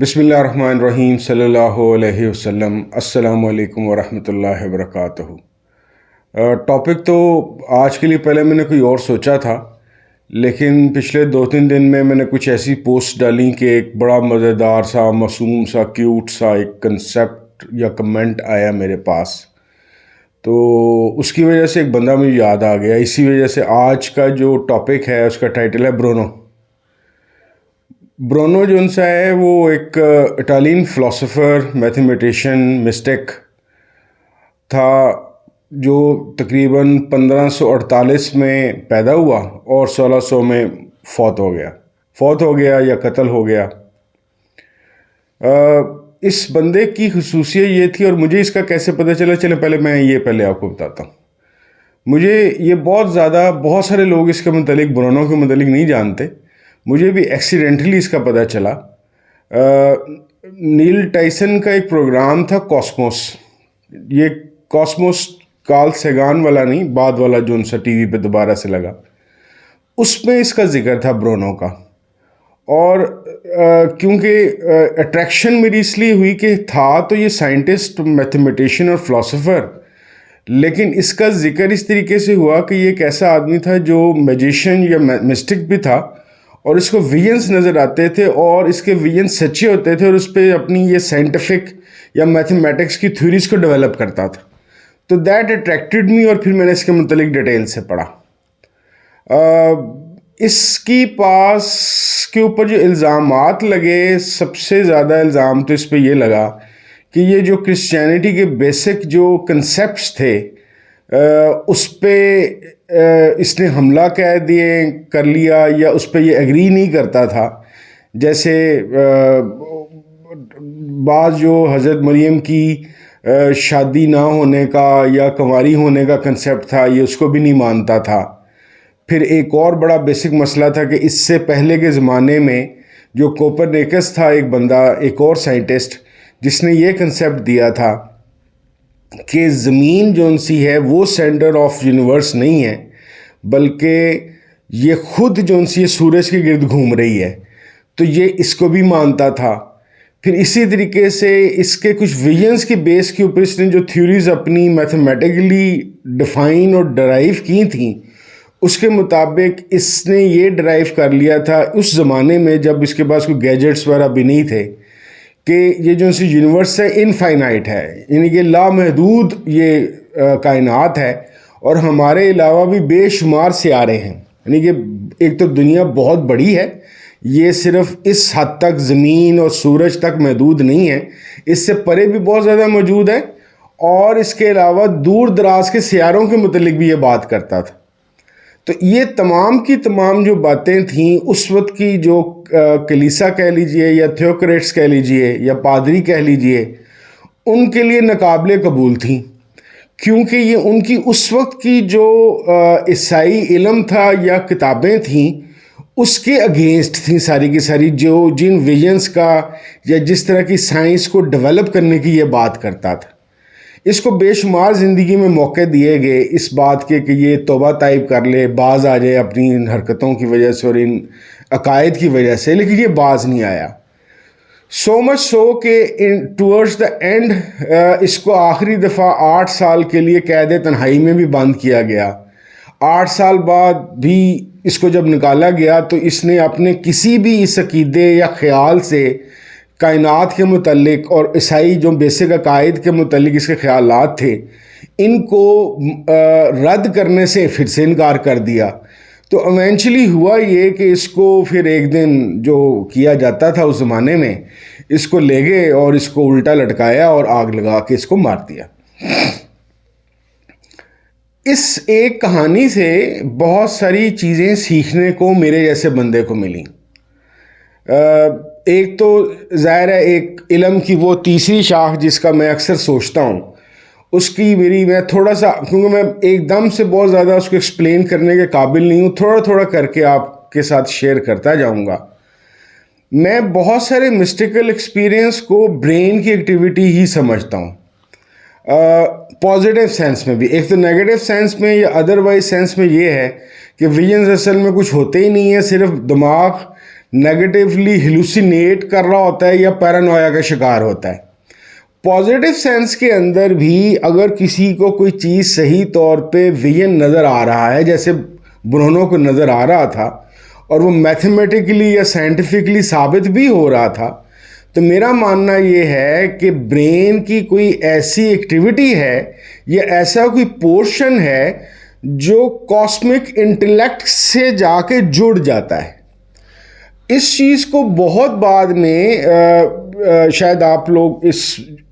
بسم اللہ الرحمن الرحیم صلی اللہ علیہ وسلم۔ السلام علیکم ورحمۃ اللہ وبرکاتہ۔ ٹاپک تو آج کے لیے پہلے میں نے کوئی اور سوچا تھا، لیکن پچھلے 2-3 دن میں نے کچھ ایسی پوسٹ ڈالی کہ ایک بڑا مزیدار سا، معصوم سا، کیوٹ سا ایک کنسیپٹ یا کمنٹ آیا میرے پاس، تو اس کی وجہ سے ایک بندہ مجھے یاد آ گیا۔ اسی وجہ سے آج کا جو ٹاپک ہے اس کا ٹائٹل ہے برونو۔ برونو جو ان سا ہے وہ ایک اٹالین فلاسفر، میتھمیٹیشین، مسٹک تھا جو تقریباً 1548 میں پیدا ہوا اور 1600 میں فوت ہو گیا یا قتل ہو گیا۔ اس بندے کی خصوصیت یہ تھی، اور مجھے اس کا کیسے پتہ چلا، چلیں پہلے آپ کو بتاتا ہوں۔ مجھے یہ بہت سارے لوگ اس کے متعلق، برونو کے متعلق نہیں جانتے، مجھے بھی ایکسیڈنٹلی اس کا پتہ چلا۔ نیل ٹائسن کا ایک پروگرام تھا کاسموس، یہ کاسموس کارل سیگان والا نہیں، بعد والا جو ان سا ٹی وی پہ دوبارہ سے لگا، اس میں اس کا ذکر تھا برونو کا۔ اور کیونکہ اٹریکشن میری اس لیے ہوئی کہ تھا تو یہ سائنٹسٹ، میتھمیٹیشین اور فلاسفر، لیکن اس کا ذکر اس طریقے سے ہوا کہ یہ ایک ایسا آدمی تھا جو میجیشین یا مسٹک بھی تھا، اور اس کو ویژنز نظر آتے تھے اور اس کے ویژنز سچے ہوتے تھے، اور اس پہ اپنی یہ سائنٹیفک یا میتھمیٹکس کی تھیوریز کو ڈیولپ کرتا تھا۔ تو دیٹ اٹریکٹڈ می، اور پھر میں نے اس کے متعلق ڈیٹیل سے پڑھا۔ اس کی پاس کے اوپر جو الزامات لگے، سب سے زیادہ الزام تو اس پہ یہ لگا کہ یہ جو کرسچینٹی کے بیسک جو کنسیپٹس تھے اس پہ اس نے حملہ کر لیا، یا اس پہ یہ ایگری نہیں کرتا تھا۔ جیسے بعض جو حضرت مریم کی شادی نہ ہونے کا یا کنواری ہونے کا کنسیپٹ تھا، یہ اس کو بھی نہیں مانتا تھا۔ پھر ایک اور بڑا بیسک مسئلہ تھا کہ اس سے پہلے کے زمانے میں جو کوپرنیکس تھا، ایک بندہ، ایک اور سائنٹسٹ، جس نے یہ کنسیپٹ دیا تھا کہ زمین جو سی ہے وہ سینٹر آف یونیورس نہیں ہے، بلکہ یہ خود جو سی سورج کے گرد گھوم رہی ہے، تو یہ اس کو بھی مانتا تھا۔ پھر اسی طریقے سے اس کے کچھ ویژنز کے بیس کے اوپر اس نے جو تھیوریز اپنی میتھمیٹیکلی ڈیفائن اور ڈرائیو کی تھیں، اس کے مطابق اس نے یہ ڈرائیو کر لیا تھا اس زمانے میں جب اس کے پاس کوئی گیجٹس وغیرہ بھی نہیں تھے، کہ یہ جو سی یونیورس ہے انفائنائٹ ہے، یعنی کہ لامحدود یہ کائنات ہے، اور ہمارے علاوہ بھی بے شمار سیارے ہیں۔ یعنی کہ ایک تو دنیا بہت بڑی ہے، یہ صرف اس حد تک زمین اور سورج تک محدود نہیں ہے، اس سے پرے بھی بہت زیادہ موجود ہے، اور اس کے علاوہ دور دراز کے سیاروں کے متعلق بھی یہ بات کرتا تھا۔ تو یہ تمام کی تمام جو باتیں تھیں اس وقت کی، جو کلیسا کہہ لیجئے یا تھیوکریٹس کہہ لیجئے یا پادری کہہ لیجئے، ان کے لیے ناقابل قبول تھیں، کیونکہ یہ ان کی اس وقت کی جو عیسائی علم تھا یا کتابیں تھیں اس کے اگینسٹ تھیں ساری کی ساری، جو جن ویژنز کا یا جس طرح کی سائنس کو ڈیولپ کرنے کی یہ بات کرتا تھا۔ اس کو بے شمار زندگی میں موقع دیے گئے اس بات کے کہ یہ توبہ طائب کر لے، باز آ جائے اپنی ان حرکتوں کی وجہ سے اور ان عقائد کی وجہ سے، لیکن یہ باز نہیں آیا۔ سو مچ سو کہ ٹورڈز دا اینڈ اس کو آخری دفعہ 8 سال کے لیے قید تنہائی میں بھی بند کیا گیا۔ 8 سال بعد بھی اس کو جب نکالا گیا تو اس نے اپنے کسی بھی اس عقیدے یا خیال سے کائنات کے متعلق اور عیسائی جو بیسک عقائد کے متعلق اس کے خیالات تھے، ان کو رد کرنے سے پھر سے انکار کر دیا۔ تو ایونچولی ہوا یہ کہ اس کو پھر ایک دن جو کیا جاتا تھا اس زمانے میں، اس کو لے گئے اور اس کو الٹا لٹکایا اور آگ لگا کے اس کو مار دیا۔ اس ایک کہانی سے بہت ساری چیزیں سیکھنے کو میرے جیسے بندے کو ملیں۔ ایک تو ظاہر ہے ایک علم کی وہ تیسری شاخ جس کا میں اکثر سوچتا ہوں، اس کی میں تھوڑا سا، کیونکہ میں ایک دم سے بہت زیادہ اس کو ایکسپلین کرنے کے قابل نہیں ہوں، تھوڑا تھوڑا کر کے آپ کے ساتھ شیئر کرتا جاؤں گا۔ میں بہت سارے مسٹیکل ایکسپیرینس کو برین کی ایکٹیویٹی ہی سمجھتا ہوں، پازیٹیو سینس میں بھی۔ ایک تو نیگیٹو سینس میں یا ادروائز سینس میں یہ ہے کہ ویژنز اصل میں کچھ ہوتے ہی نہیں ہیں، صرف دماغ نیگیٹیولی ہیلوسینیٹ کر رہا ہوتا ہے یا پیرانویا کا شکار ہوتا ہے. پازیٹیو سینس کے اندر بھی اگر کسی کو کوئی چیز صحیح طور پہ ویژن نظر آ رہا ہے، جیسے برونو کو نظر آ رہا تھا اور وہ میتھمیٹیکلی یا سائنٹیفکلی ثابت بھی ہو رہا تھا، تو میرا ماننا یہ ہے کہ برین کی کوئی ایسی ایکٹیویٹی ہے یا ایسا کوئی پورشن ہے جو کاسمک انٹلیکٹ سے جا کے جڑ جاتا ہے. اس چیز کو بہت بعد میں شاید آپ لوگ اس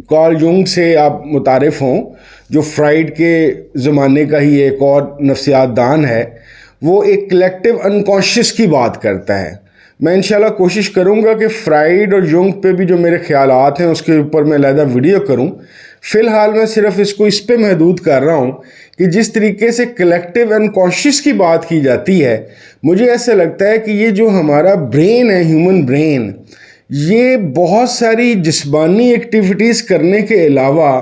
کارل جونگ سے آپ متعارف ہوں، جو فرائیڈ کے زمانے کا ہی ایک اور نفسیات دان ہے. وہ ایک کلیکٹیو انکانشیس کی بات کرتا ہے. میں انشاءاللہ کوشش کروں گا کہ فرائیڈ اور جونگ پہ بھی جو میرے خیالات ہیں اس کے اوپر میں علیحدہ ویڈیو کروں. فی الحال میں صرف اس کو اس پہ محدود کر رہا ہوں کہ جس طریقے سے کلیکٹیو انکانشیس کی بات کی جاتی ہے، مجھے ایسا لگتا ہے کہ یہ جو ہمارا برین ہے، ہیومن برین، یہ بہت ساری جسمانی ایکٹیویٹیز کرنے کے علاوہ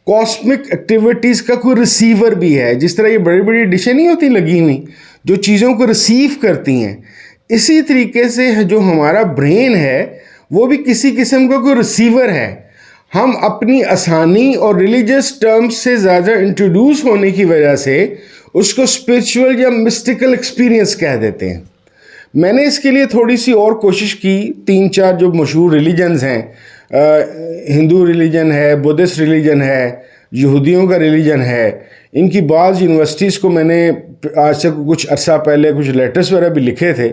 کاسمک ایکٹیویٹیز کا کوئی ریسیور بھی ہے. جس طرح یہ بڑی بڑی ڈشیں نہیں ہوتی لگی ہوئی جو چیزوں کو ریسیو کرتی ہیں، اسی طریقے سے جو ہمارا برین ہے وہ بھی کسی قسم کا کوئی ریسیور ہے. ہم اپنی آسانی اور ریلیجس ٹرمز سے زیادہ انٹروڈیوس ہونے کی وجہ سے اس کو اسپرچول یا مسٹیکل ایکسپیرینس کہہ دیتے ہیں. میں نے اس کے لیے تھوڑی سی اور کوشش کی. 3-4 جو مشہور ریلیجنز ہیں، ہندو ریلیجن ہے، بدھسٹ ریلیجن ہے، یہودیوں کا ریلیجن ہے، ان کی بعض یونیورسٹیز کو میں نے آج سے کچھ عرصہ پہلے کچھ لیٹرز وغیرہ بھی لکھے تھے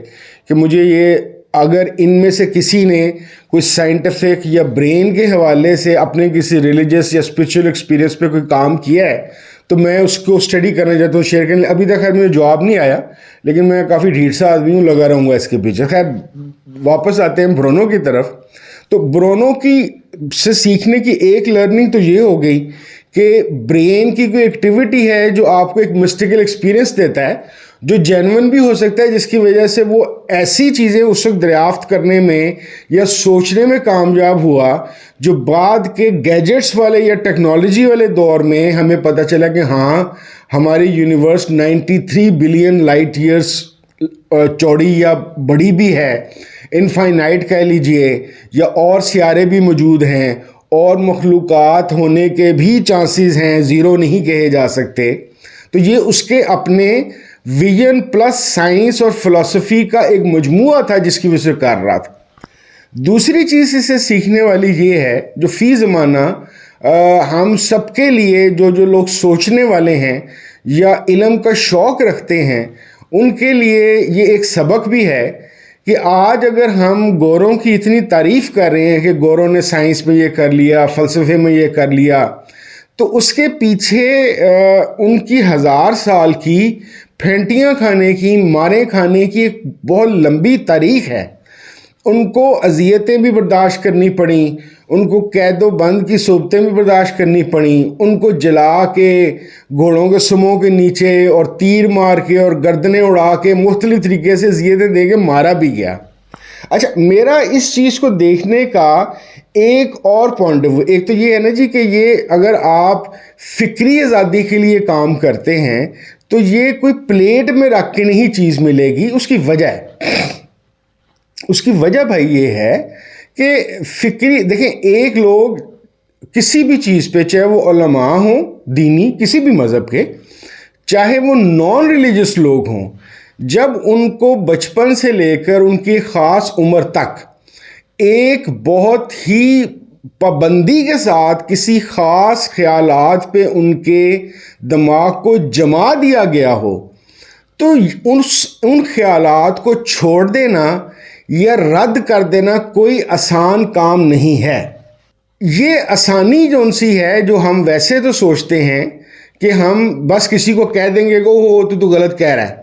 کہ مجھے یہ اگر ان میں سے کسی نے کوئی سائنٹیفک یا برین کے حوالے سے اپنے کسی ریلیجس یا اسپرچول ایکسپیرینس پہ کوئی کام کیا ہے تو میں اس کو اسٹڈی کرنا چاہتا ہوں، شیئر کرنے. ابھی تک خیر مجھے جواب نہیں آیا، لیکن میں کافی ڈھیٹ سا آدمی ہوں، لگا رہوں گا اس کے پیچھے. خیر واپس آتے ہیں برونو کی طرف. تو برونو کی سے سیکھنے کی ایک لرننگ تو یہ ہو گئی کہ برین کی کوئی ایکٹیویٹی ہے جو آپ کو ایک مسٹیکل ایکسپیرینس دیتا ہے، جو جینون بھی ہو سکتا ہے، جس کی وجہ سے وہ ایسی چیزیں اس وقت دریافت کرنے میں یا سوچنے میں کامیاب ہوا جو بعد کے گیجٹس والے یا ٹیکنالوجی والے دور میں ہمیں پتہ چلا کہ ہاں ہماری یونیورس 93 بلین لائٹ ایئرس چوڑی یا بڑی بھی ہے، انفائنائٹ کہہ لیجئے، یا اور سیارے بھی موجود ہیں اور مخلوقات ہونے کے بھی چانسز ہیں، زیرو نہیں کہے جا سکتے. تو یہ اس کے اپنے ویژن پلس سائنس اور فلسفی کا ایک مجموعہ تھا جس کی وجہ سے کر رہا تھا. دوسری چیز اسے سیکھنے والی یہ ہے جو فی زمانہ ہم سب کے لیے جو لوگ سوچنے والے ہیں یا علم کا شوق رکھتے ہیں ان کے لیے یہ ایک سبق بھی ہے کہ آج اگر ہم گوروں کی اتنی تعریف کر رہے ہیں کہ گوروں نے سائنس میں یہ کر لیا، فلسفے میں یہ کر لیا، تو اس کے پیچھے ان کی 1000 سال کی پھینٹیاں کھانے کی، ماریں کھانے کی ایک بہت لمبی تاریخ ہے. ان کو اذیتیں بھی برداشت کرنی پڑیں، ان کو قید و بند کی صورتیں بھی برداشت کرنی پڑیں، ان کو جلا کے گھوڑوں کے سموں کے نیچے اور تیر مار کے اور گردنیں اڑا کے مختلف طریقے سے اذیتیں دے کے مارا بھی گیا. اچھا، میرا اس چیز کو دیکھنے کا ایک اور پوائنٹ آف ویو، ایک تو یہ ہے نا جی کہ یہ اگر آپ فکری آزادی کے لیے کام کرتے ہیں تو یہ کوئی پلیٹ میں رکھ کے نہیں چیز ملے گی. اس کی وجہ بھائی یہ ہے کہ فکری، دیکھیں ایک لوگ کسی بھی چیز پہ، چاہے وہ علماء ہوں دینی کسی بھی مذہب کے، چاہے وہ نان ریلیجس لوگ ہوں، جب ان کو بچپن سے لے کر ان کی خاص عمر تک ایک بہت ہی پابندی کے ساتھ کسی خاص خیالات پہ ان کے دماغ کو جما دیا گیا ہو، تو ان خیالات کو چھوڑ دینا یا رد کر دینا کوئی آسان کام نہیں ہے. یہ آسانی جون سی ہے جو ہم ویسے تو سوچتے ہیں کہ ہم بس کسی کو کہہ دیں گے کہ وہ تو غلط کہہ رہا ہے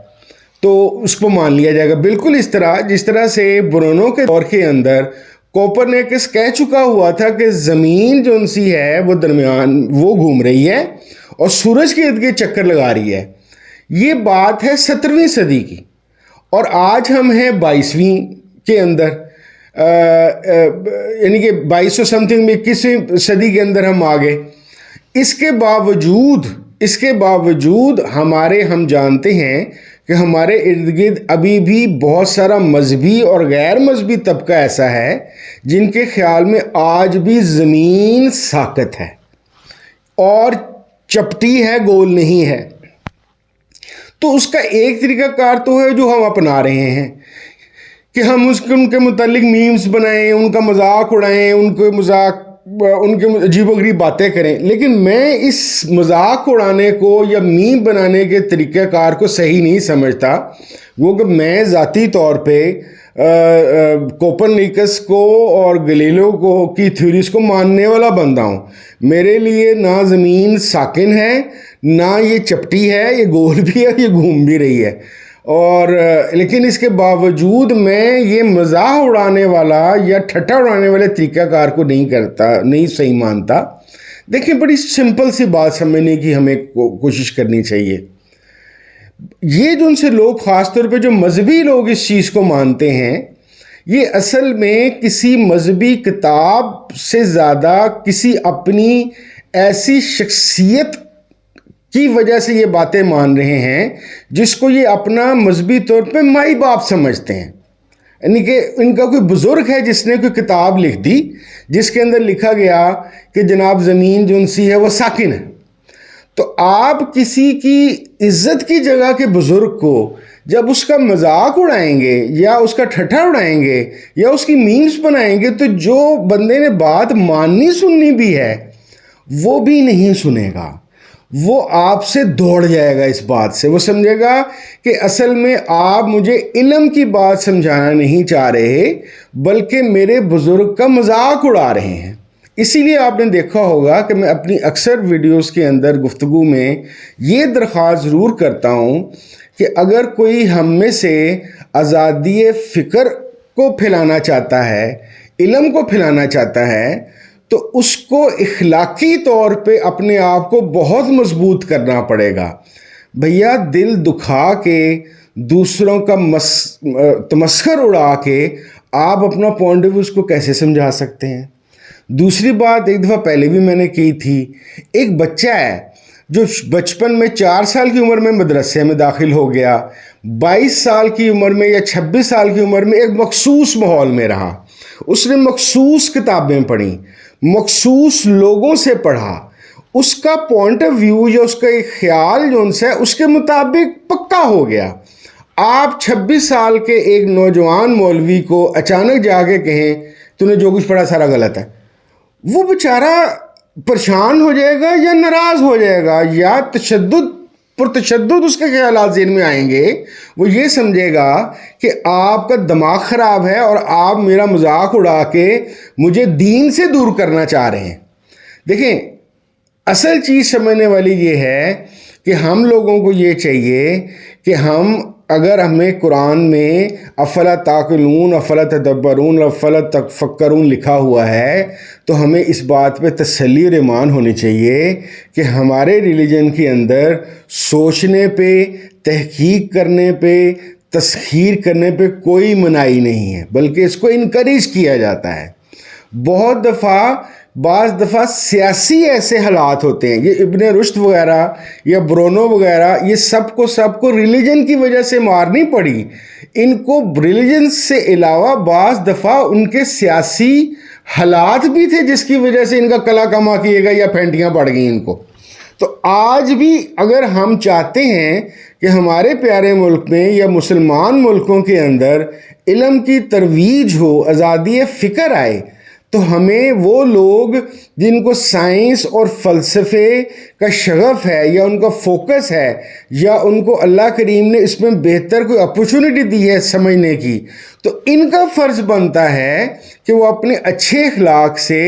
تو اس کو مان لیا جائے گا. بالکل جس طرح سے برونو کے دور کے اندر کوپرنیکس کہہ چکا ہوا تھا کہ زمین جون سی ہے وہ درمیان وہ گھوم رہی ہے اور سورج کے ارد گرد چکر لگا رہی ہے. یہ بات ہے 17ویں صدی کی، اور آج ہم ہیں 22ویں کے اندر، یعنی کہ 2200 سم تھنگ میں 21ویں صدی کے اندر ہم آگے. اس کے باوجود ہم جانتے ہیں کہ ہمارے ارد گرد ابھی بھی بہت سارا مذہبی اور غیر مذہبی طبقہ ایسا ہے جن کے خیال میں آج بھی زمین ساکت ہے اور چپٹی ہے، گول نہیں ہے۔ تو اس کا ایک طریقہ کار تو ہے جو ہم اپنا رہے ہیں کہ ہم ان کے متعلق میمز بنائیں، ان کا مذاق اڑائیں، ان کے عجیب و غریب باتیں کریں، لیکن میں اس مذاق اڑانے کو یا میم بنانے کے طریقہ کار کو صحیح نہیں سمجھتا۔ وہ کہ میں ذاتی طور پہ کوپرنیکس کو اور گلیلیو کو کی تھیوریز کو ماننے والا بندہ ہوں۔ میرے لیے نہ زمین ساکن ہے، نہ یہ چپٹی ہے، یہ گول بھی ہے، یہ گھوم بھی رہی ہے، اور لیکن اس کے باوجود میں یہ مزاح اڑانے والا یا ٹھٹا اڑانے والے طریقہ کار کو نہیں صحیح مانتا۔ دیکھیں، بڑی سمپل سی بات سمجھنے کی ہمیں کوشش کرنی چاہیے۔ یہ جو ان سے لوگ، خاص طور پہ جو مذہبی لوگ اس چیز کو مانتے ہیں، یہ اصل میں کسی مذہبی کتاب سے زیادہ کسی اپنی ایسی شخصیت کی وجہ سے یہ باتیں مان رہے ہیں جس کو یہ اپنا مذہبی طور پہ مائی باپ سمجھتے ہیں۔ یعنی کہ ان کا کوئی بزرگ ہے جس نے کوئی کتاب لکھ دی جس کے اندر لکھا گیا کہ جناب زمین جو سی ہے وہ ساکن ہے۔ تو آپ کسی کی عزت کی جگہ کے بزرگ کو جب اس کا مذاق اڑائیں گے یا اس کا ٹھٹھا اڑائیں گے یا اس کی میمز بنائیں گے، تو جو بندے نے بات ماننی سننی بھی ہے وہ بھی نہیں سنے گا، وہ آپ سے دوڑ جائے گا۔ اس بات سے وہ سمجھے گا کہ اصل میں آپ مجھے علم کی بات سمجھانا نہیں چاہ رہے بلکہ میرے بزرگ کا مذاق اڑا رہے ہیں۔ اسی لیے آپ نے دیکھا ہوگا کہ میں اپنی اکثر ویڈیوز کے اندر گفتگو میں یہ درخواست ضرور کرتا ہوں کہ اگر کوئی ہم میں سے آزادی فکر کو پھیلانا چاہتا ہے، علم کو پھیلانا چاہتا ہے، تو اس کو اخلاقی طور پہ اپنے آپ کو بہت مضبوط کرنا پڑے گا۔ بھیا، دل دکھا کے دوسروں کا تمسخر اڑا کے آپ اپنا پوائنٹ آف ویو اس کو کیسے سمجھا سکتے ہیں؟ دوسری بات، ایک دفعہ پہلے بھی میں نے کی تھی، ایک بچہ ہے جو بچپن میں 4 سال کی عمر میں مدرسے میں داخل ہو گیا، 22 سال کی عمر میں یا 26 سال کی عمر میں ایک مخصوص ماحول میں رہا، اس نے مخصوص کتابیں پڑھیں، مخصوص لوگوں سے پڑھا، اس کا پوائنٹ آف ویو یا اس کا ایک خیال جو ان سے اس کے مطابق پکا ہو گیا۔ آپ 26 سال کے ایک نوجوان مولوی کو اچانک جا کے کہیں تو نے جو کچھ پڑھا سارا غلط ہے، وہ بیچارہ پریشان ہو جائے گا یا ناراض ہو جائے گا یا پرتشدد اس کے خیالات ذہن میں آئیں گے۔ وہ یہ سمجھے گا کہ آپ کا دماغ خراب ہے اور آپ میرا مذاق اڑا کے مجھے دین سے دور کرنا چاہ رہے ہیں۔ دیکھیں، اصل چیز سمجھنے والی یہ ہے کہ ہم لوگوں کو یہ چاہیے کہ اگر ہمیں قرآن میں افلا تعقلون، افلا تدبرون، افلا تفکرون لکھا ہوا ہے تو ہمیں اس بات پہ تسلی اور ایمان ہونی چاہیے کہ ہمارے ریلیجن کے اندر سوچنے پہ، تحقیق کرنے پہ، تسخیر کرنے پہ کوئی منائی نہیں ہے، بلکہ اس کو انکریج کیا جاتا ہے۔ بعض دفعہ سیاسی ایسے حالات ہوتے ہیں، یہ ابن رشد وغیرہ یا برونو وغیرہ، یہ سب کو ریلیجن کی وجہ سے مارنی پڑی۔ ان کو ریلیجن سے علاوہ بعض دفعہ ان کے سیاسی حالات بھی تھے جس کی وجہ سے ان کا کلا کما کیے گا یا پھینٹیاں پڑ گئیں ان کو۔ تو آج بھی اگر ہم چاہتے ہیں کہ ہمارے پیارے ملک میں یا مسلمان ملکوں کے اندر علم کی ترویج ہو، آزادی فکر آئے، تو ہمیں وہ لوگ جن کو سائنس اور فلسفے کا شغف ہے یا ان کا فوکس ہے یا ان کو اللہ کریم نے اس میں بہتر کوئی اپرچونٹی دی ہے سمجھنے کی، تو ان کا فرض بنتا ہے کہ وہ اپنے اچھے اخلاق سے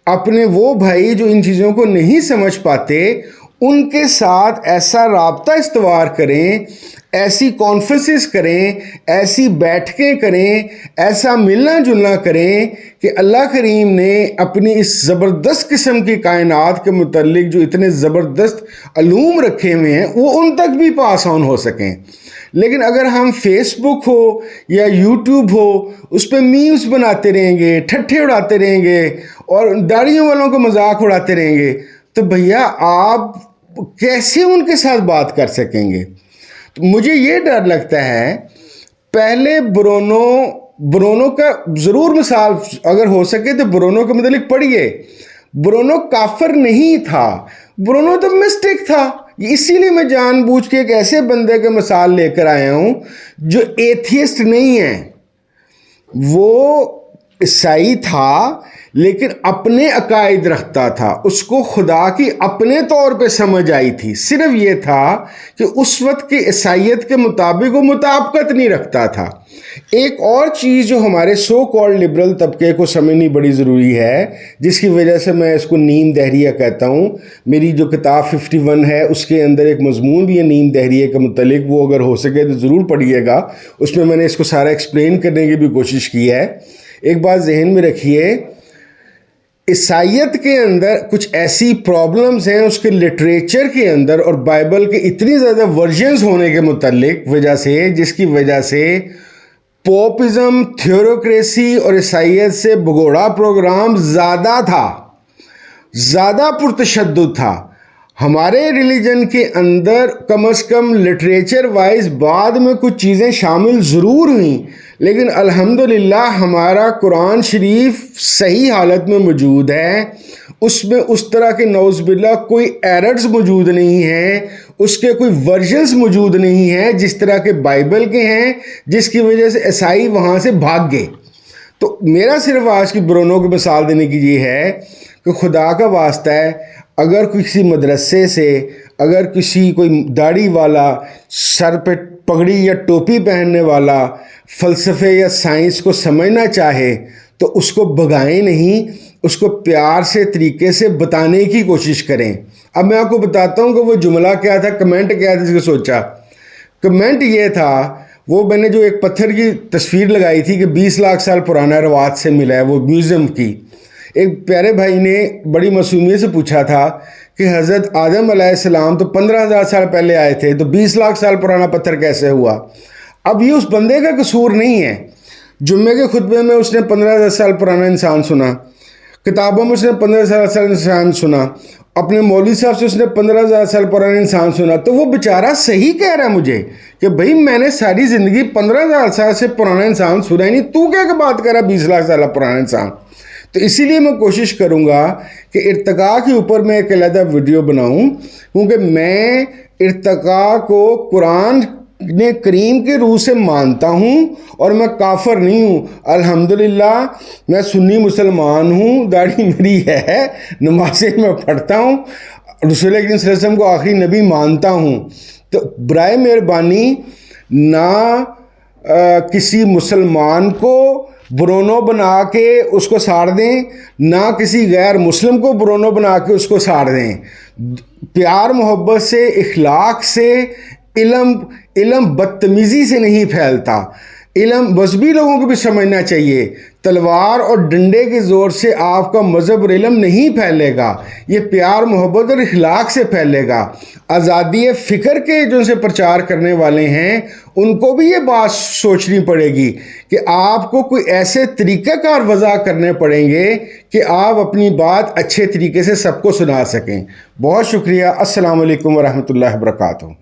اپنے وہ بھائی جو ان چیزوں کو نہیں سمجھ پاتے ان کے ساتھ ایسا رابطہ استوار کریں، ایسی کانفرنسز کریں، ایسی بیٹھکیں کریں، ایسا ملنا جلنا کریں کہ اللہ کریم نے اپنی اس زبردست قسم کی کائنات کے متعلق جو اتنے زبردست علوم رکھے ہوئے ہیں وہ ان تک بھی پاس آن ہو سکیں۔ لیکن اگر ہم فیس بک ہو یا یوٹیوب ہو اس پہ میمز بناتے رہیں گے، ٹھٹھے اڑاتے رہیں گے اور داڑھیوں والوں کو مذاق اڑاتے رہیں گے، تو بھیا آپ کیسے ان کے ساتھ بات کر سکیں گے؟ مجھے یہ ڈر لگتا ہے پہلے برونو کا ضرور مثال اگر ہو سکے تو برونو کے متعلق پڑھیے. برونو کافر نہیں تھا, برونو تو مسٹک تھا. اسی لیے میں جان بوجھ کے ایک ایسے بندے کے مثال لے کر آیا ہوں جو ایتھیسٹ نہیں ہے. وہ عیسائی تھا لیکن اپنے عقائد رکھتا تھا, اس کو خدا کی اپنے طور پہ سمجھ آئی تھی. صرف یہ تھا کہ اس وقت کی عیسائیت کے مطابق وہ مطابقت نہیں رکھتا تھا. ایک اور چیز جو ہمارے سو کالڈ لبرل طبقے کو سمجھنی بڑی ضروری ہے, جس کی وجہ سے میں اس کو نیم دہریہ کہتا ہوں. میری جو کتاب 51 ہے اس کے اندر ایک مضمون بھی ہے نیم دہریہ کے متعلق, وہ اگر ہو سکے تو ضرور پڑھیے گا. اس میں نے اس کو سارا ایکسپلین کرنے کی بھی کوشش کی ہے. ایک بات ذہن میں رکھیے, عیسائیت کے اندر کچھ ایسی پرابلمز ہیں اس کے لٹریچر کے اندر اور بائبل کے اتنی زیادہ ورژنز ہونے کے متعلق وجہ سے, جس کی وجہ سے پوپزم, تھیوروکریسی اور عیسائیت سے بگوڑا پروگرام زیادہ تھا, زیادہ پرتشدد تھا. ہمارے ریلیجن کے اندر کم از کم لٹریچر وائز بعد میں کچھ چیزیں شامل ضرور ہوئیں, لیکن الحمدللہ ہمارا قرآن شریف صحیح حالت میں موجود ہے. اس میں اس طرح کے نعوذ باللہ کوئی ایررز موجود نہیں ہیں, اس کے کوئی ورژنز موجود نہیں ہیں جس طرح کے بائبل کے ہیں, جس کی وجہ سے عیسائی وہاں سے بھاگ گئے. تو میرا صرف آج کی برونو کی مثال دینے کی یہ ہے کہ خدا کا واسطہ ہے, اگر کسی مدرسے سے اگر کوئی داڑھی والا, سر پہ پگڑی یا ٹوپی پہننے والا فلسفے یا سائنس کو سمجھنا چاہے تو اس کو بھگائیں نہیں, اس کو پیار سے طریقے سے بتانے کی کوشش کریں. اب میں آپ کو بتاتا ہوں کہ وہ جملہ کیا تھا, کمنٹ کیا تھا. اس کو سوچا کمنٹ یہ تھا, وہ میں نے جو ایک پتھر کی تصویر لگائی تھی کہ 20 لاکھ سال پرانا روات سے ملا ہے, وہ میوزیم کی. ایک پیارے بھائی نے بڑی معصومیت سے پوچھا تھا کہ حضرت آدم علیہ السلام تو 15,000 سال پہلے آئے تھے, تو 20 لاکھ سال پرانا پتھر کیسے ہوا؟ اب یہ اس بندے کا قصور نہیں ہے. جمعے کے خطبے میں اس نے 15,000 سال پرانا انسان سنا, کتابوں میں اس نے 15,000 سال انسان سنا, اپنے مولوی صاحب سے اس نے 15,000 سال پرانا انسان سنا. تو وہ بیچارہ صحیح کہہ رہا ہے مجھے کہ بھائی میں نے ساری زندگی 15,000 سال سے پرانا انسان سنا ہی نہیں, تو کیا بات کر رہا 20 لاکھ سال پرانا انسان. تو اسی لیے میں کوشش کروں گا کہ ارتقاء کے اوپر میں ایک علیحدہ ویڈیو بناؤں, کیونکہ میں ارتقاء کو قرآن نے کریم کے روح سے مانتا ہوں اور میں کافر نہیں ہوں. الحمدللہ میں سنی مسلمان ہوں, داڑھی میری ہے, نمازیں میں پڑھتا ہوں, رسول اکرم صلی اللہ علیہ وسلم کو آخری نبی مانتا ہوں. تو برائے مہربانی نہ کسی مسلمان کو برونو بنا کے اس کو ساڑ دیں, نہ کسی غیر مسلم کو برونو بنا کے اس کو ساڑ دیں. پیار محبت سے, اخلاق سے, علم بدتمیزی سے نہیں پھیلتا. علم مذہبی لوگوں کو بھی سمجھنا چاہیے. تلوار اور ڈنڈے کے زور سے آپ کا مذہب اور علم نہیں پھیلے گا, یہ پیار محبت اور اخلاق سے پھیلے گا. آزادی فکر کے جو ان سے پرچار کرنے والے ہیں ان کو بھی یہ بات سوچنی پڑے گی کہ آپ کو کوئی ایسے طریقہ کار وضع کرنے پڑیں گے کہ آپ اپنی بات اچھے طریقے سے سب کو سنا سکیں. بہت شکریہ. السلام علیکم ورحمۃ اللہ وبرکاتہ.